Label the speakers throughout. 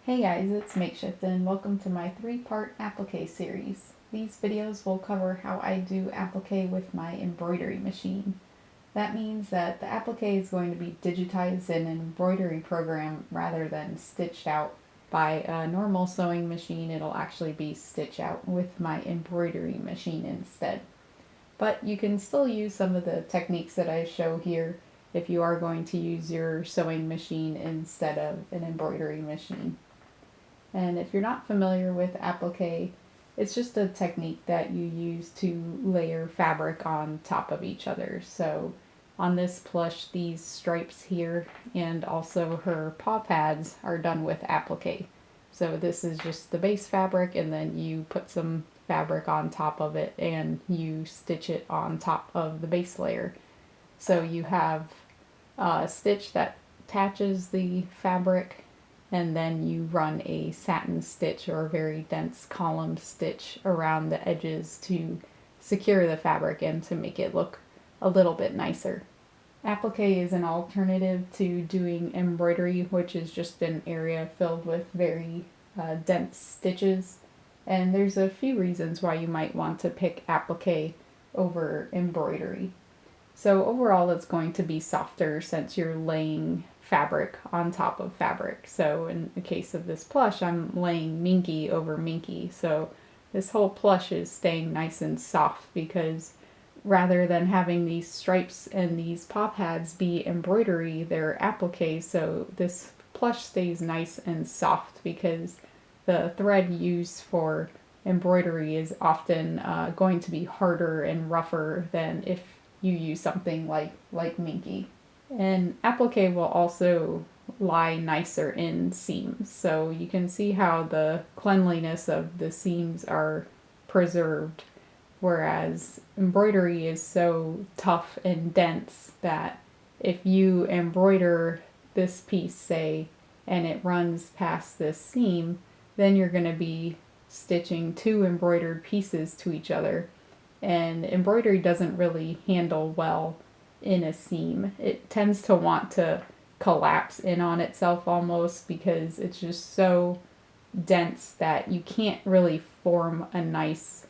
Speaker 1: Hey guys, it's Makeshift and welcome to my 3-part applique series. These videos will cover how I do applique with my embroidery machine. That means that the applique is going to be digitized in an embroidery program rather than stitched out by a normal sewing machine. It'll actually be stitched out with my embroidery machine instead. But you can still use some of the techniques that I show here if you are going to use your sewing machine instead of an embroidery machine. And if you're not familiar with applique, it's just a technique that you use to layer fabric on top of each other. So on this plush, these stripes here and also her paw pads are done with applique. So this is just the base fabric, and then you put some fabric on top of it and you stitch it on top of the base layer. So you have a stitch that attaches the fabric, and then you run a satin stitch or a very dense column stitch around the edges to secure the fabric and to make it look a little bit nicer. Applique is an alternative to doing embroidery, which is just an area filled with very dense stitches. And there's a few reasons why you might want to pick applique over embroidery. So overall it's going to be softer since you're laying fabric on top of fabric. So in the case of this plush, I'm laying minky over minky. So this whole plush is staying nice and soft because rather than having these stripes and these paw pads be embroidery, they're applique. So this plush stays nice and soft because the thread used for embroidery is often going to be harder and rougher than if you use something like minky. And applique will also lie nicer in seams. So you can see how the cleanliness of the seams are preserved, whereas embroidery is so tough and dense that if you embroider this piece, say, and it runs past this seam, then you're going to be stitching two embroidered pieces to each other. And embroidery doesn't really handle well in a seam. It tends to want to collapse in on itself almost because it's just so dense that you can't really form a nice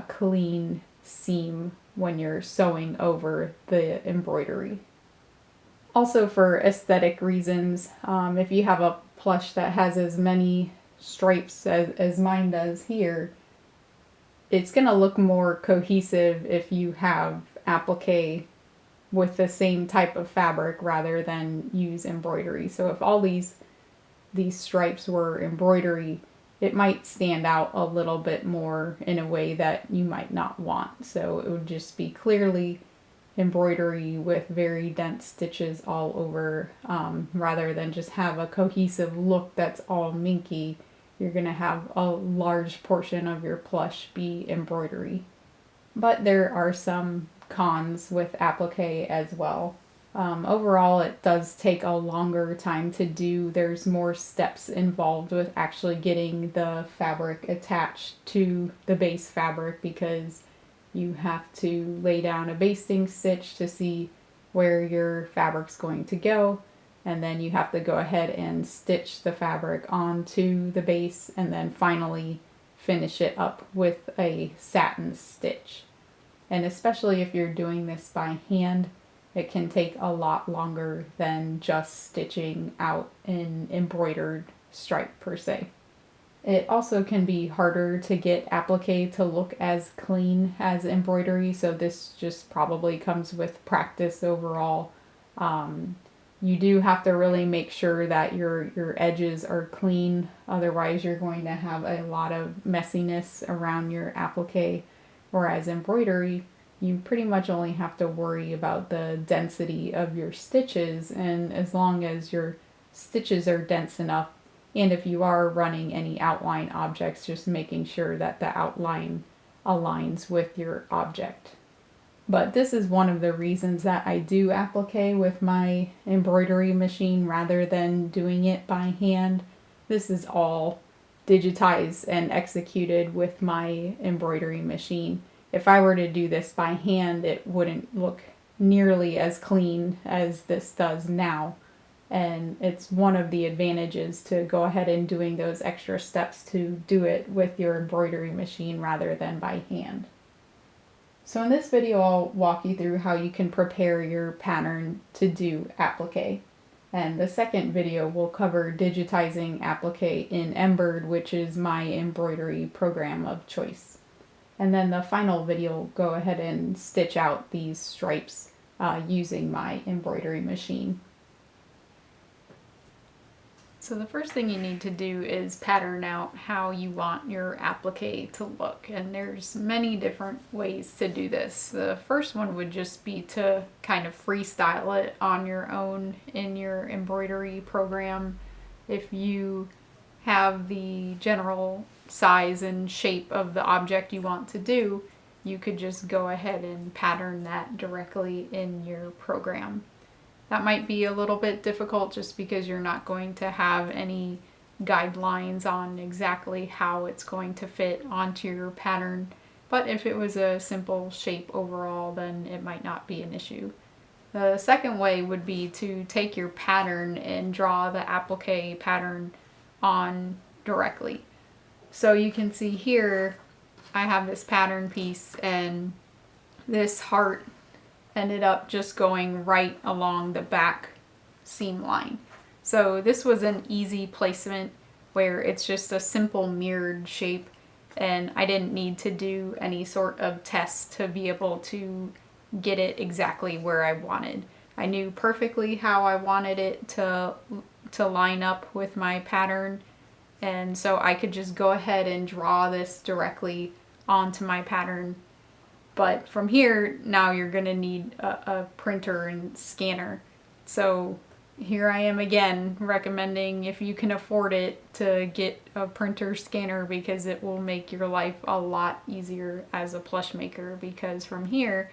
Speaker 1: clean seam when you're sewing over the embroidery. Also, for aesthetic reasons, if you have a plush that has as many stripes as mine does here, it's going to look more cohesive if you have applique with the same type of fabric rather than use embroidery. So if all these stripes were embroidery, it might stand out a little bit more in a way that you might not want. So it would just be clearly embroidery with very dense stitches all over, rather than just have a cohesive look that's all minky. You're going to have a large portion of your plush be embroidery. But there are some cons with applique as well. Overall, it does take a longer time to do. There's more steps involved with actually getting the fabric attached to the base fabric because you have to lay down a basting stitch to see where your fabric's going to go. And then you have to go ahead and stitch the fabric onto the base and then finally finish it up with a satin stitch. And especially if you're doing this by hand, it can take a lot longer than just stitching out an embroidered stripe per se. It also can be harder to get applique to look as clean as embroidery, so this just probably comes with practice overall. You do have to really make sure that your edges are clean, otherwise you're going to have a lot of messiness around your applique, whereas embroidery, you pretty much only have to worry about the density of your stitches, and as long as your stitches are dense enough, and if you are running any outline objects, just making sure that the outline aligns with your object. But this is one of the reasons that I do applique with my embroidery machine rather than doing it by hand. This is all digitized and executed with my embroidery machine. If I were to do this by hand, it wouldn't look nearly as clean as this does now. And it's one of the advantages to go ahead and doing those extra steps to do it with your embroidery machine rather than by hand. So in this video, I'll walk you through how you can prepare your pattern to do applique. And the second video will cover digitizing applique in Embroidery, which is my embroidery program of choice. And then the final video will go ahead and stitch out these stripes using my embroidery machine. So the first thing you need to do is pattern out how you want your applique to look, and there's many different ways to do this. The first one would just be to kind of freestyle it on your own in your embroidery program. If you have the general size and shape of the object you want to do, you could just go ahead and pattern that directly in your program. That might be a little bit difficult just because you're not going to have any guidelines on exactly how it's going to fit onto your pattern. But if it was a simple shape overall, then it might not be an issue. The second way would be to take your pattern and draw the applique pattern on directly. So you can see here, I have this pattern piece, and this heart ended up just going right along the back seam line. So this was an easy placement where it's just a simple mirrored shape, and I didn't need to do any sort of test to be able to get it exactly where I wanted. I knew perfectly how I wanted it to line up with my pattern, and so I could just go ahead and draw this directly onto my pattern. But from here, now you're going to need a printer and scanner. So here I am again recommending, if you can afford it, to get a printer scanner, because it will make your life a lot easier as a plush maker. Because from here,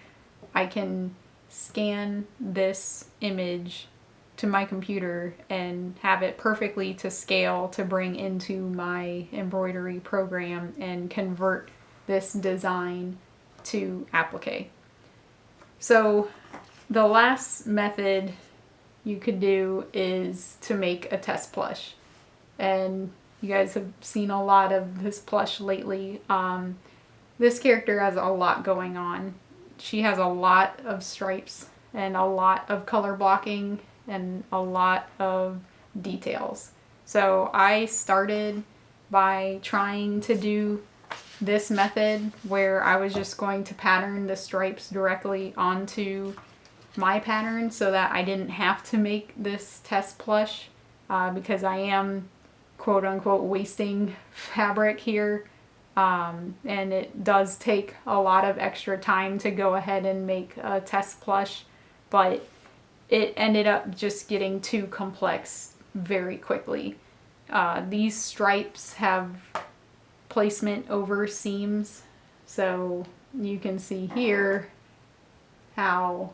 Speaker 1: I can scan this image to my computer and have it perfectly to scale to bring into my embroidery program and convert this design to applique. So the last method you could do is to make a test plush, and you guys have seen a lot of this plush lately. This character has a lot going on. She has a lot of stripes and a lot of color blocking and a lot of details. So I started by trying to do this method where I was just going to pattern the stripes directly onto my pattern so that I didn't have to make this test plush, because I am quote unquote wasting fabric here, and it does take a lot of extra time to go ahead and make a test plush, but it ended up just getting too complex very quickly. These stripes have placement over seams, so you can see here how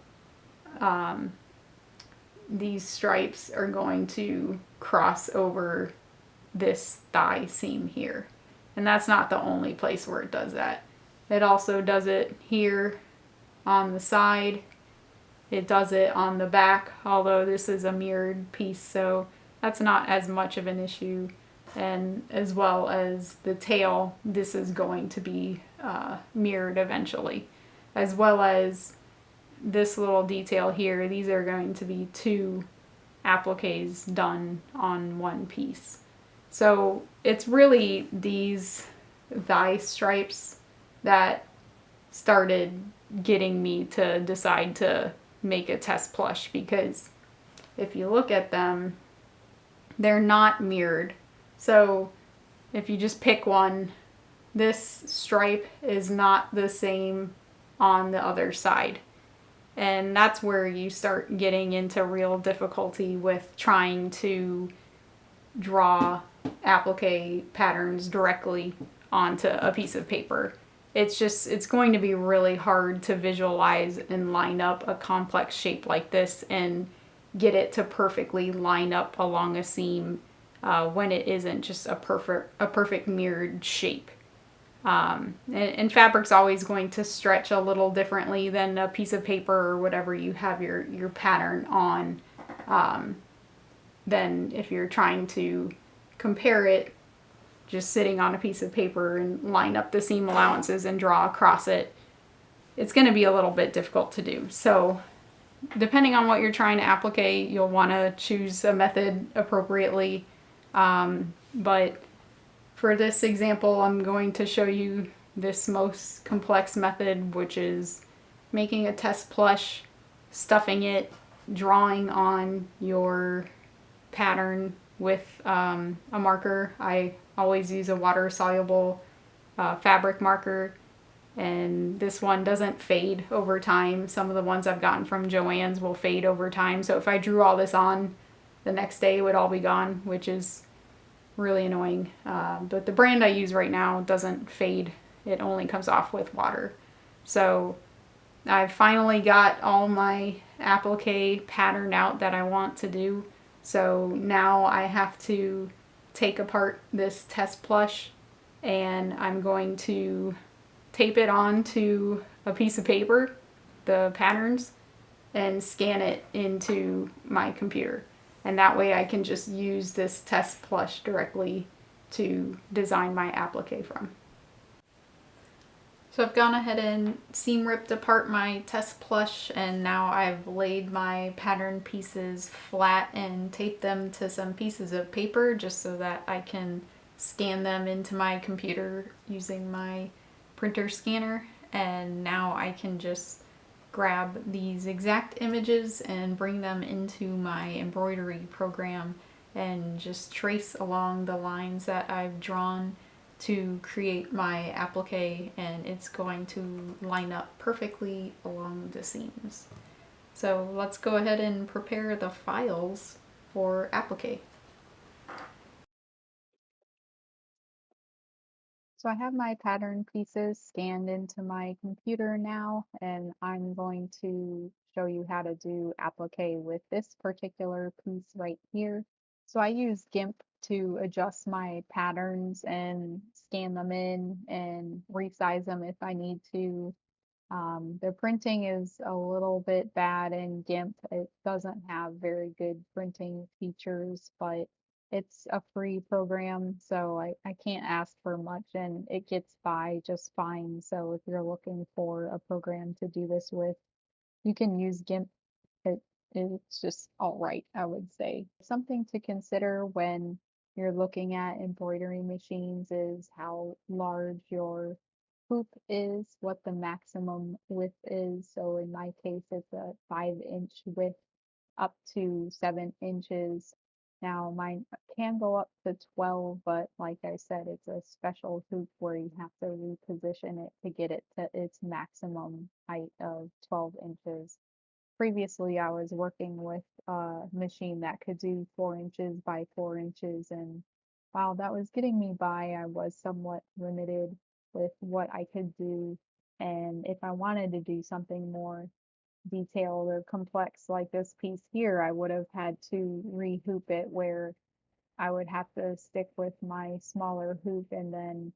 Speaker 1: these stripes are going to cross over this thigh seam here, and that's not the only place where it does that. It also does it here on the side, it does it on the back, although this is a mirrored piece, so that's not as much of an issue. And as well as the tail, this is going to be mirrored eventually, as well as this little detail here. These are going to be two appliques done on one piece. So it's really these thigh stripes that started getting me to decide to make a test plush, because if you look at them, they're not mirrored. So if you just pick one, this stripe is not the same on the other side. And that's where you start getting into real difficulty with trying to draw applique patterns directly onto a piece of paper. It's going to be really hard to visualize and line up a complex shape like this and get it to perfectly line up along a seam when it isn't just a perfect mirrored shape. And fabric's always going to stretch a little differently than a piece of paper or whatever you have your pattern on. than if you're trying to compare it just sitting on a piece of paper and line up the seam allowances and draw across it. It's going to be a little bit difficult to do. So depending on what you're trying to applique, you'll want to choose a method appropriately. But for this example, I'm going to show you this most complex method, which is making a test plush, stuffing it, drawing on your pattern with a marker. I always use a water-soluble fabric marker, and this one doesn't fade over time. Some of the ones I've gotten from Joann's will fade over time, so if I drew all this on, the next day it would all be gone, which is really annoying. But the brand I use right now doesn't fade. It only comes off with water. So I've finally got all my applique patterned out that I want to do. So now I have to take apart this test plush, and I'm going to tape it onto a piece of paper, the patterns, and scan it into my computer. And that way I can just use this test plush directly to design my applique from. So I've gone ahead and seam ripped apart my test plush, and now I've laid my pattern pieces flat and taped them to some pieces of paper just so that I can scan them into my computer using my printer scanner. And now I can just grab these exact images and bring them into my embroidery program and just trace along the lines that I've drawn to create my applique, and it's going to line up perfectly along the seams. So let's go ahead and prepare the files for applique. So I have my pattern pieces scanned into my computer now, and I'm going to show you how to do applique with this particular piece right here. So I use Gimp to adjust my patterns and scan them in and resize them if I need to. The printing is a little bit bad in Gimp. It doesn't have very good printing features, but it's a free program, so I can't ask for much, and it gets by just fine. So if you're looking for a program to do this with, you can use Gimp. It, it's just all right, I would say. Something to consider when you're looking at embroidery machines is how large your hoop is, what the maximum width is. So in my case, it's a 5-inch width up to 7 inches. Now mine can go up to 12, but like I said, it's a special hoop where you have to reposition it to get it to its maximum height of 12 inches. Previously, I was working with a machine that could do 4 inches by 4 inches, and while that was getting me by, I was somewhat limited with what I could do. And if I wanted to do something more detailed or complex like this piece here, I would have had to rehoop it, where I would have to stick with my smaller hoop and then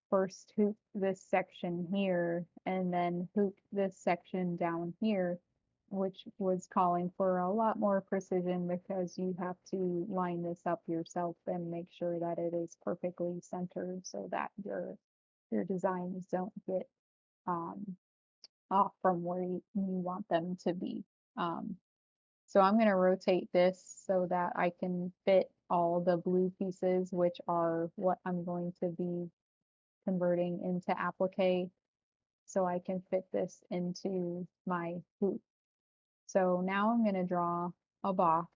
Speaker 1: first hoop this section here and then hoop this section down here, which was calling for a lot more precision because you have to line this up yourself and make sure that it is perfectly centered so that your designs don't get um, off from where you want them to be. Um, so I'm going to rotate this so that I can fit all the blue pieces, which are what I'm going to be converting into applique. So I can fit this into my hoop. So now I'm going to draw a box,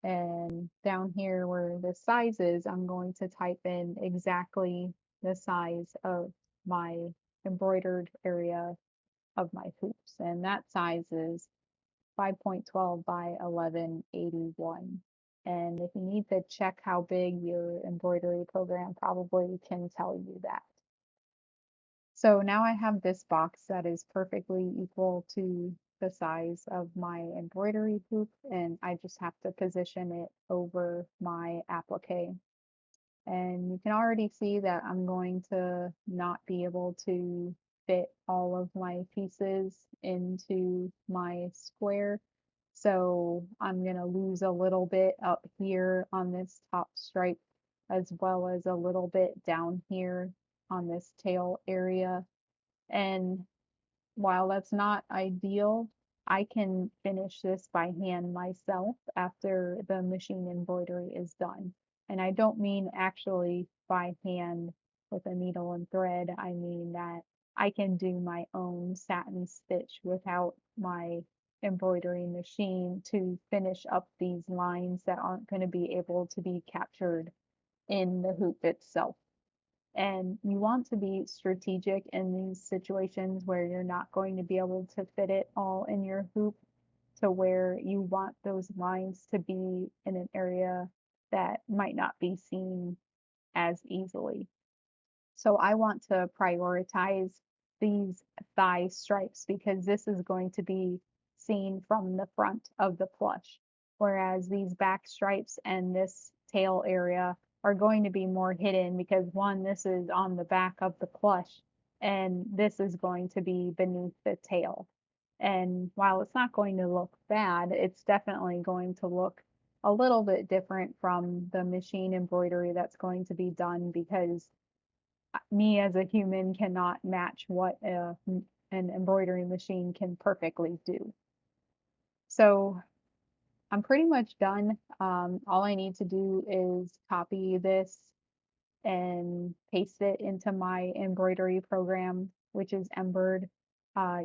Speaker 1: and down here where the size is, I'm going to type in exactly the size of my embroidered area of my hoops, and that size is 5.12 by 1181. And if you need to check how big, your embroidery program probably can tell you that. So now I have this box that is perfectly equal to the size of my embroidery hoop, and I just have to position it over my applique. And you can already see that I'm going to not be able to fit all of my pieces into my square.
Speaker 2: So I'm going to lose a little bit up here on this top stripe, as well as a little bit down here on this tail area. And while that's not ideal, I can finish this by hand myself after the machine embroidery is done. And I don't mean actually by hand with a needle and thread. I mean that I can do my own satin stitch without my embroidery machine to finish up these lines that aren't going to be able to be captured in the hoop itself. And you want to be strategic in these situations where you're not going to be able to fit it all in your hoop, to where you want those lines to be in an area that might not be seen as easily. So I want to prioritize these thigh stripes because this is going to be seen from the front of the plush, whereas these back stripes and this tail area are going to be more hidden because one, this is on the back of the plush, and this is going to be beneath the tail. And while it's not going to look bad, it's definitely going to look a little bit different from the machine embroidery that's going to be done because me as a human cannot match what an embroidery machine can perfectly do. So I'm pretty much done. All I need to do is copy this and paste it into my embroidery program, which is Embird.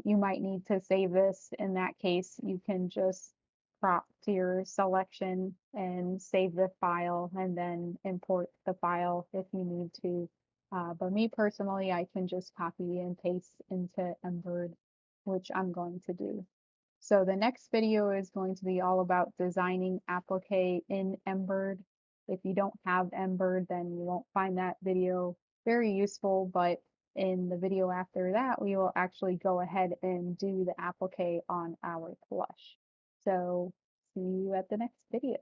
Speaker 2: You might need to save this. In that case, you can just crop to your selection and save the file and then import the file if you need to. But me personally, I can just copy and paste into Embird, which I'm going to do. So the next video is going to be all about designing applique in Embird. If you don't have Embird, then you won't find that video very useful, but in the video after that, we will actually go ahead and do the applique on our plush. So see you at the next video.